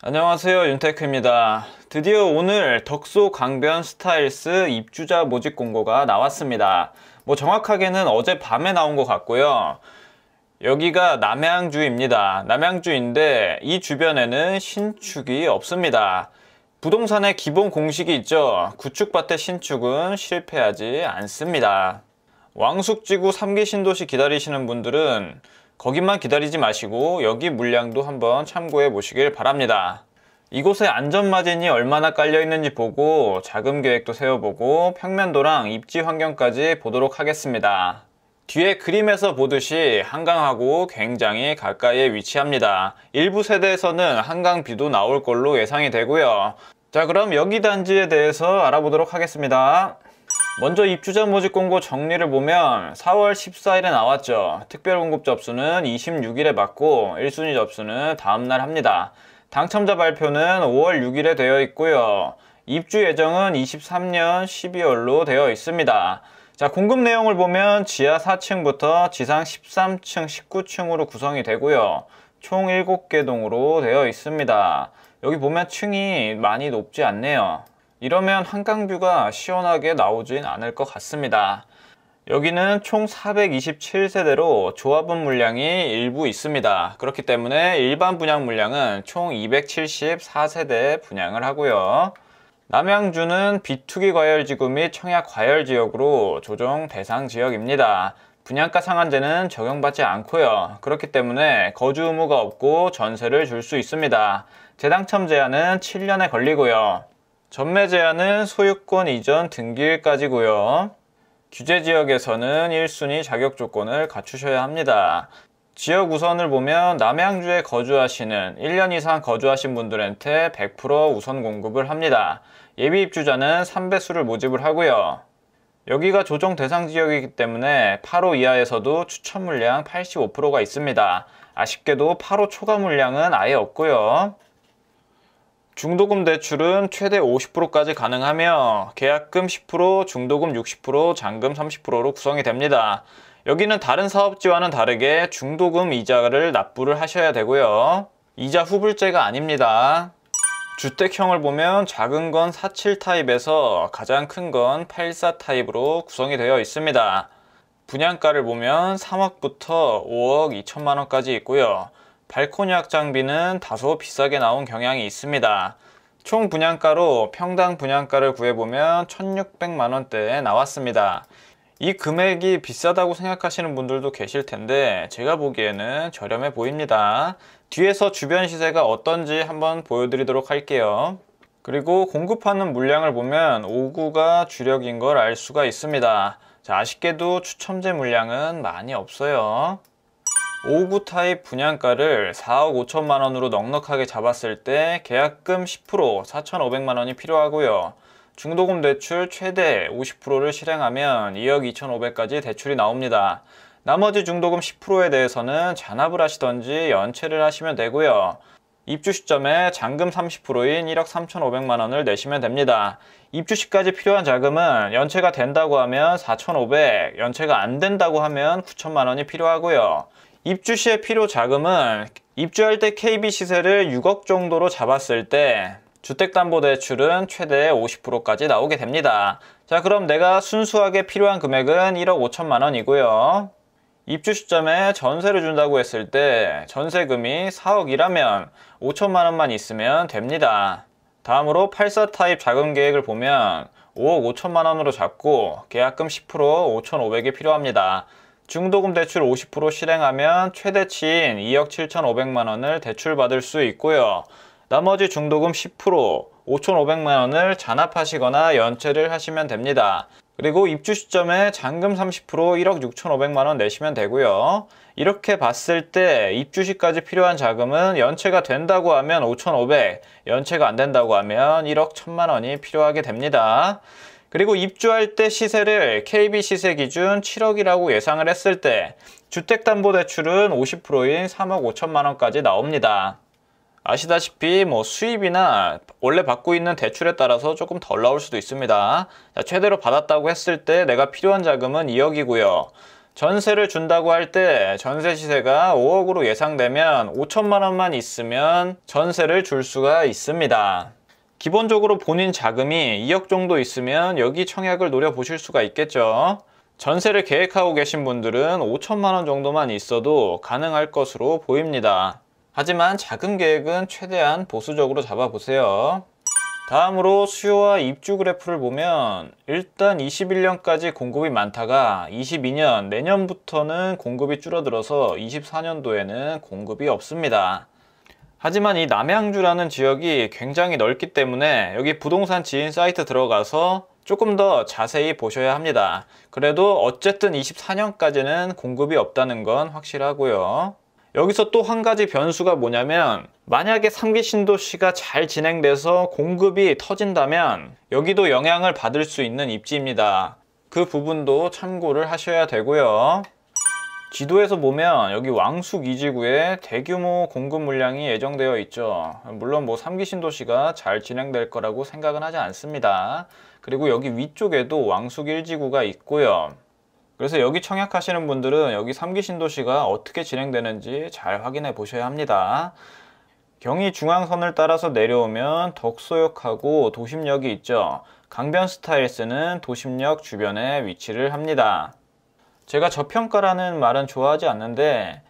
안녕하세요, 윤테크입니다. 드디어 오늘 덕소 강변 스타일스 입주자 모집 공고가 나왔습니다. 정확하게는 어젯밤에 나온 것 같고요. 여기가 남양주입니다. 남양주인데 이 주변에는 신축이 없습니다. 부동산의 기본 공식이 있죠. 구축밭의 신축은 실패하지 않습니다. 왕숙지구 3기 신도시 기다리시는 분들은 거기만 기다리지 마시고 여기 물량도 한번 참고해 보시길 바랍니다. 이곳에 안전마진이 얼마나 깔려 있는지 보고 자금 계획도 세워보고 평면도랑 입지 환경까지 보도록 하겠습니다. 뒤에 그림에서 보듯이 한강하고 굉장히 가까이에 위치합니다. 일부 세대에서는 한강뷰도 나올 걸로 예상이 되고요. 자, 그럼 여기 단지에 대해서 알아보도록 하겠습니다. 먼저 입주자 모집 공고 정리를 보면 4월 14일에 나왔죠. 특별 공급 접수는 26일에 받고 1순위 접수는 다음날 합니다. 당첨자 발표는 5월 6일에 되어 있고요. 입주 예정은 23년 12월로 되어 있습니다. 자, 공급 내용을 보면 지하 4층부터 지상 13층, 19층으로 구성이 되고요. 총 7개 동으로 되어 있습니다. 여기 보면 층이 많이 높지 않네요. 이러면 한강뷰가 시원하게 나오진 않을 것 같습니다. 여기는 총 427세대로 조합원 물량이 일부 있습니다. 그렇기 때문에 일반 분양 물량은 총 274세대 분양을 하고요. 남양주는 비투기 과열지구 및 청약 과열지역으로 조정 대상 지역입니다. 분양가 상한제는 적용받지 않고요. 그렇기 때문에 거주 의무가 없고 전세를 줄 수 있습니다. 재당첨 제한은 7년에 걸리고요. 전매 제한은 소유권 이전 등기일까지고요. 규제 지역에서는 1순위 자격 조건을 갖추셔야 합니다. 지역 우선을 보면 남양주에 거주하시는 1년 이상 거주하신 분들한테 100% 우선 공급을 합니다. 예비 입주자는 3배수를 모집을 하고요. 여기가 조정 대상 지역이기 때문에 8호 이하에서도 추천 물량 85%가 있습니다. 아쉽게도 8호 초과 물량은 아예 없고요. 중도금 대출은 최대 50%까지 가능하며 계약금 10%, 중도금 60%, 잔금 30%로 구성이 됩니다. 여기는 다른 사업지와는 다르게 중도금 이자를 납부를 하셔야 되고요. 이자 후불제가 아닙니다. 주택형을 보면 작은 건 47 타입에서 가장 큰 건 84 타입으로 구성이 되어 있습니다. 분양가를 보면 3억부터 5억 2천만 원까지 있고요. 발코니 확장비는 다소 비싸게 나온 경향이 있습니다. 총 분양가로 평당 분양가를 구해보면 1,600만 원대에 나왔습니다. 이 금액이 비싸다고 생각하시는 분들도 계실 텐데 제가 보기에는 저렴해 보입니다. 뒤에서 주변 시세가 어떤지 한번 보여드리도록 할게요. 그리고 공급하는 물량을 보면 5구가 주력인 걸 알 수가 있습니다. 자, 아쉽게도 추첨제 물량은 많이 없어요. 5구 타입 분양가를 4억 5천만 원으로 넉넉하게 잡았을 때 계약금 10% 4,500만 원이 필요하고요. 중도금 대출 최대 50%를 실행하면 2억 2,500까지 대출이 나옵니다. 나머지 중도금 10%에 대해서는 잔압을 하시던지 연체를 하시면 되고요. 입주 시점에 잔금 30%인 1억 3,500만 원을 내시면 됩니다. 입주 시까지 필요한 자금은 연체가 된다고 하면 4,500, 연체가 안 된다고 하면 9천만 원이 필요하고요. 입주 시에 필요 자금은 입주할 때 KB 시세를 6억 정도로 잡았을 때 주택담보대출은 최대 50%까지 나오게 됩니다. 자, 그럼 내가 순수하게 필요한 금액은 1억 5천만 원이고요. 입주 시점에 전세를 준다고 했을 때 전세금이 4억이라면 5천만 원만 있으면 됩니다. 다음으로 84 타입 자금 계획을 보면 5억 5천만 원으로 잡고 계약금 10% 5,500이 필요합니다. 중도금 대출 50% 실행하면 최대치인 2억 7,500만 원을 대출받을 수 있고요. 나머지 중도금 10% 5,500만 원을 잔압하시거나 연체를 하시면 됩니다. 그리고 입주 시점에 잔금 30% 1억 6,500만 원 내시면 되고요. 이렇게 봤을 때 입주 시까지 필요한 자금은 연체가 된다고 하면 5,500, 연체가 안 된다고 하면 1억 1,000만 원이 필요하게 됩니다. 그리고 입주할 때 시세를 KB 시세 기준 7억이라고 예상을 했을 때 주택담보대출은 50%인 3억 5천만 원까지 나옵니다. 아시다시피 수입이나 원래 받고 있는 대출에 따라서 조금 덜 나올 수도 있습니다. 자, 최대로 받았다고 했을 때 내가 필요한 자금은 2억이고요. 전세를 준다고 할 때 전세 시세가 5억으로 예상되면 5천만 원만 있으면 전세를 줄 수가 있습니다. 기본적으로 본인 자금이 2억 정도 있으면 여기 청약을 노려보실 수가 있겠죠. 전세를 계획하고 계신 분들은 5천만 원 정도만 있어도 가능할 것으로 보입니다. 하지만 자금 계획은 최대한 보수적으로 잡아보세요. 다음으로 수요와 입주 그래프를 보면 일단 21년까지 공급이 많다가 22년 내년부터는 공급이 줄어들어서 24년도에는 공급이 없습니다. 하지만 이 남양주라는 지역이 굉장히 넓기 때문에 여기 부동산 지인 사이트 들어가서 조금 더 자세히 보셔야 합니다. 그래도 어쨌든 24년까지는 공급이 없다는 건 확실하고요. 여기서 또 한 가지 변수가 뭐냐면 만약에 3기 신도시가 잘 진행돼서 공급이 터진다면 여기도 영향을 받을 수 있는 입지입니다. 그 부분도 참고를 하셔야 되고요. 지도에서 보면 여기 왕숙 2지구에 대규모 공급 물량이 예정되어 있죠. 물론 뭐 3기 신도시가 잘 진행될 거라고 생각은 하지 않습니다. 그리고 여기 위쪽에도 왕숙 1지구가 있고요. 그래서 여기 청약하시는 분들은 여기 3기 신도시가 어떻게 진행되는지 잘 확인해 보셔야 합니다. 경의 중앙선을 따라서 내려오면 덕소역하고 도심역이 있죠. 강변 스타일스는 도심역 주변에 위치를 합니다. 제가 저평가라는 말은 좋아하지 않는데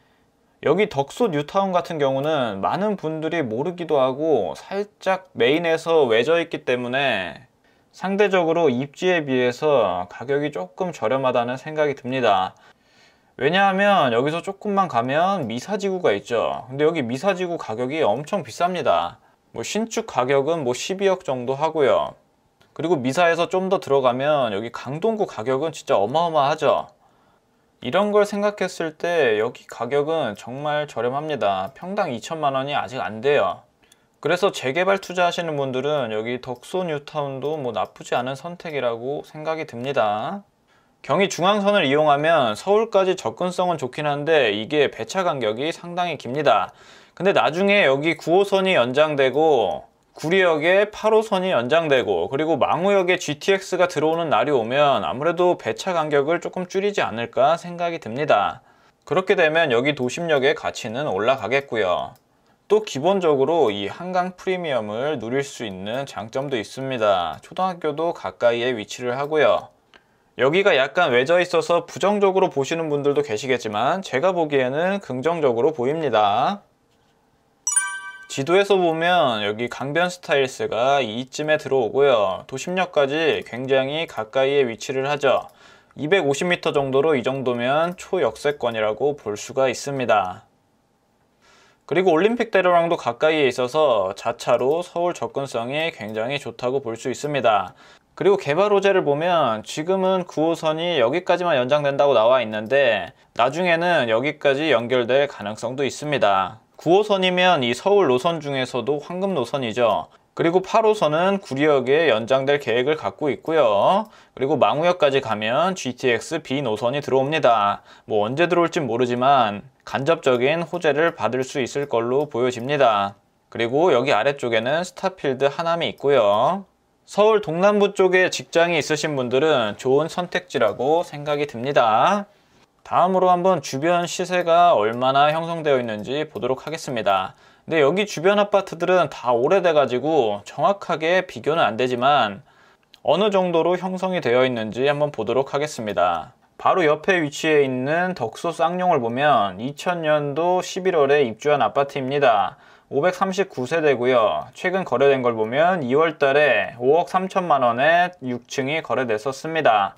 여기 덕소 뉴타운 같은 경우는 많은 분들이 모르기도 하고 살짝 메인에서 외져 있기 때문에 상대적으로 입지에 비해서 가격이 조금 저렴하다는 생각이 듭니다. 왜냐하면 여기서 조금만 가면 미사지구가 있죠. 근데 여기 미사지구 가격이 엄청 비쌉니다. 뭐 신축 가격은 뭐 12억 정도 하고요. 그리고 미사에서 좀 더 들어가면 여기 강동구 가격은 진짜 어마어마하죠. 이런 걸 생각했을 때 여기 가격은 정말 저렴합니다. 평당 2천만 원이 아직 안 돼요. 그래서 재개발 투자하시는 분들은 여기 덕소 뉴타운도 뭐 나쁘지 않은 선택이라고 생각이 듭니다. 경의 중앙선을 이용하면 서울까지 접근성은 좋긴 한데 이게 배차 간격이 상당히 깁니다. 근데 나중에 여기 9호선이 연장되고 구리역에 8호선이 연장되고 그리고 망우역에 GTX가 들어오는 날이 오면 아무래도 배차 간격을 조금 줄이지 않을까 생각이 듭니다. 그렇게 되면 여기 도심역의 가치는 올라가겠고요. 또 기본적으로 이 한강 프리미엄을 누릴 수 있는 장점도 있습니다. 초등학교도 가까이에 위치를 하고요. 여기가 약간 외져 있어서 부정적으로 보시는 분들도 계시겠지만 제가 보기에는 긍정적으로 보입니다. 지도에서 보면 여기 강변 스타일스가 이쯤에 들어오고요. 도심역까지 굉장히 가까이에 위치를 하죠. 250m 정도로 이 정도면 초역세권이라고 볼 수가 있습니다. 그리고 올림픽대로랑도 가까이에 있어서 자차로 서울 접근성이 굉장히 좋다고 볼 수 있습니다. 그리고 개발 호재를 보면 지금은 9호선이 여기까지만 연장된다고 나와 있는데 나중에는 여기까지 연결될 가능성도 있습니다. 9호선이면 이 서울 노선 중에서도 황금 노선이죠. 그리고 8호선은 구리역에 연장될 계획을 갖고 있고요. 그리고 망우역까지 가면 GTX B 노선이 들어옵니다. 뭐 언제 들어올지 모르지만 간접적인 호재를 받을 수 있을 걸로 보여집니다. 그리고 여기 아래쪽에는 스타필드 하남이 있고요. 서울 동남부 쪽에 직장이 있으신 분들은 좋은 선택지라고 생각이 듭니다. 다음으로 한번 주변 시세가 얼마나 형성되어 있는지 보도록 하겠습니다. 근데 여기 주변 아파트들은 다 오래돼 가지고 정확하게 비교는 안 되지만 어느 정도로 형성이 되어 있는지 한번 보도록 하겠습니다. 바로 옆에 위치해 있는 덕소 쌍용을 보면 2000년도 11월에 입주한 아파트입니다. 539세대고요. 최근 거래된 걸 보면 2월 달에 5억 3천만 원에 6층이 거래됐었습니다.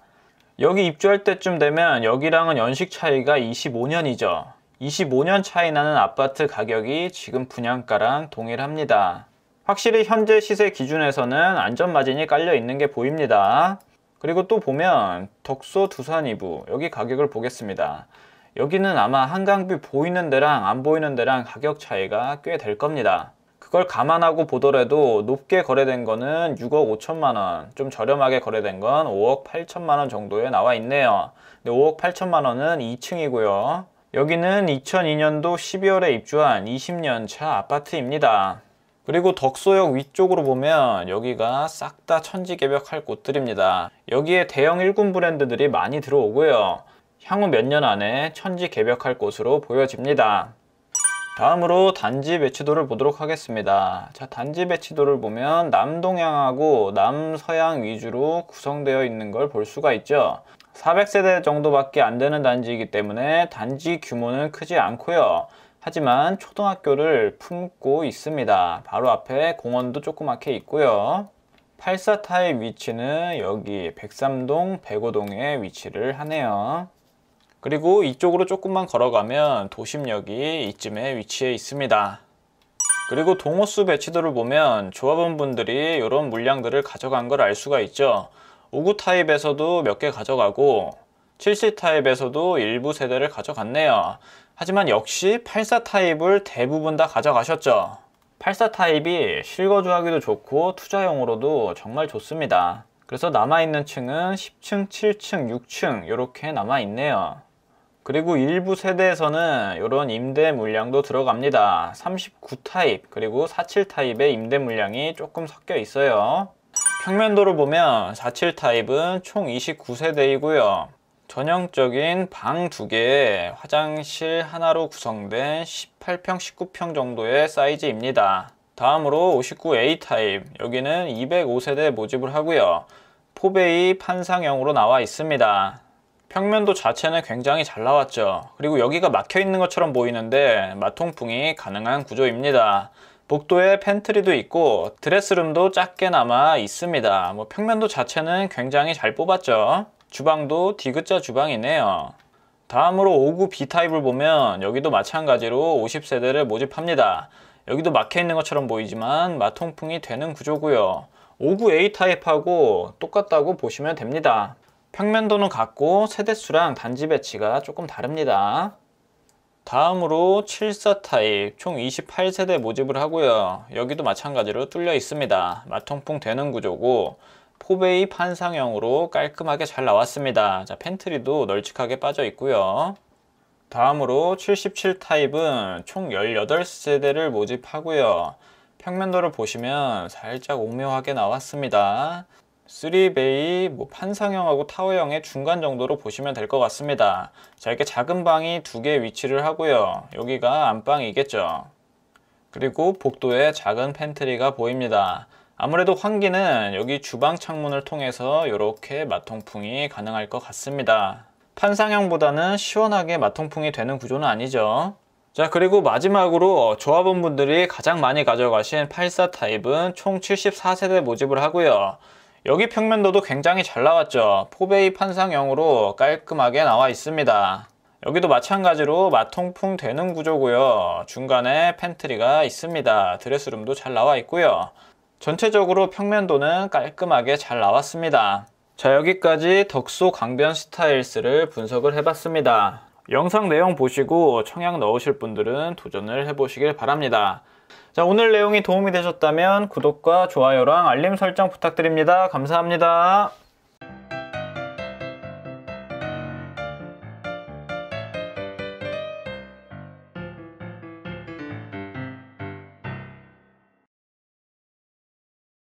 여기 입주할 때쯤 되면 여기랑은 연식 차이가 25년이죠. 25년 차이 나는 아파트 가격이 지금 분양가랑 동일합니다. 확실히 현재 시세 기준에서는 안전마진이 깔려 있는 게 보입니다. 그리고 또 보면 덕소 두산 2부 여기 가격을 보겠습니다. 여기는 아마 한강뷰 보이는 데랑 안 보이는 데랑 가격 차이가 꽤 될 겁니다. 그걸 감안하고 보더라도 높게 거래된 거는 6억 5천만 원, 좀 저렴하게 거래된 건 5억 8천만 원 정도에 나와 있네요. 근데 5억 8천만 원은 2층이고요. 여기는 2002년도 12월에 입주한 20년 차 아파트입니다. 그리고 덕소역 위쪽으로 보면 여기가 싹 다 천지개벽할 곳들입니다. 여기에 대형 1군 브랜드들이 많이 들어오고요. 향후 몇 년 안에 천지개벽할 곳으로 보여집니다. 다음으로 단지 배치도를 보도록 하겠습니다. 자, 단지 배치도를 보면 남동향하고 남서양 위주로 구성되어 있는 걸 볼 수가 있죠. 400세대 정도밖에 안 되는 단지이기 때문에 단지 규모는 크지 않고요. 하지만 초등학교를 품고 있습니다. 바로 앞에 공원도 조그맣게 있고요. 84 타입 위치는 여기 103동, 105동에 위치를 하네요. 그리고 이쪽으로 조금만 걸어가면 도심역이 이쯤에 위치해 있습니다. 그리고 동호수 배치도를 보면 조합원분들이 이런 물량들을 가져간 걸 알 수가 있죠. 59 타입에서도 몇 개 가져가고 70 타입에서도 일부 세대를 가져갔네요. 하지만 역시 84 타입을 대부분 다 가져가셨죠. 84 타입이 실거주하기도 좋고 투자용으로도 정말 좋습니다. 그래서 남아있는 층은 10층, 7층, 6층 이렇게 남아있네요. 그리고 일부 세대에서는 이런 임대 물량도 들어갑니다. 39 타입 그리고 47 타입의 임대 물량이 조금 섞여 있어요. 평면도를 보면 47 타입은 총 29세대이고요. 전형적인 방 2개에 화장실 하나로 구성된 18평, 19평 정도의 사이즈입니다. 다음으로 59A 타입, 여기는 205세대 모집을 하고요. 포베이 판상형으로 나와 있습니다. 평면도 자체는 굉장히 잘 나왔죠. 그리고 여기가 막혀 있는 것처럼 보이는데 마통풍이 가능한 구조입니다. 복도에 팬트리도 있고 드레스룸도 작게나마 있습니다. 평면도 자체는 굉장히 잘 뽑았죠. 주방도 D자 주방이네요. 다음으로 59B 타입을 보면 여기도 마찬가지로 50세대를 모집합니다. 여기도 막혀 있는 것처럼 보이지만 마통풍이 되는 구조고요. 59A 타입하고 똑같다고 보시면 됩니다. 평면도는 같고 세대수랑 단지 배치가 조금 다릅니다. 다음으로 74 타입 총 28세대 모집을 하고요. 여기도 마찬가지로 뚫려 있습니다. 마통풍 되는 구조고 포베이 판상형으로 깔끔하게 잘 나왔습니다. 자, 팬트리도 널찍하게 빠져 있고요. 다음으로 77 타입은 총 18세대를 모집하고요. 평면도를 보시면 살짝 오묘하게 나왔습니다. 3베이 판상형하고 타워형의 중간 정도로 보시면 될 것 같습니다. 자, 이렇게 작은 방이 2개 위치를 하고요. 여기가 안방이겠죠. 그리고 복도에 작은 팬트리가 보입니다. 아무래도 환기는 여기 주방 창문을 통해서 이렇게 마통풍이 가능할 것 같습니다. 판상형보다는 시원하게 마통풍이 되는 구조는 아니죠. 자, 그리고 마지막으로 조합원분들이 가장 많이 가져가신 84 타입은 총 74세대 모집을 하고요. 여기 평면도도 굉장히 잘 나왔죠. 포베이 판상형으로 깔끔하게 나와 있습니다. 여기도 마찬가지로 마통풍 되는 구조고요. 중간에 팬트리가 있습니다. 드레스룸도 잘 나와 있고요. 전체적으로 평면도는 깔끔하게 잘 나왔습니다. 자, 여기까지 덕소 강변 스타일스를 분석을 해봤습니다. 영상 내용 보시고 청약 넣으실 분들은 도전을 해보시길 바랍니다. 자, 오늘 내용이 도움이 되셨다면 구독과 좋아요랑 알림 설정 부탁드립니다. 감사합니다.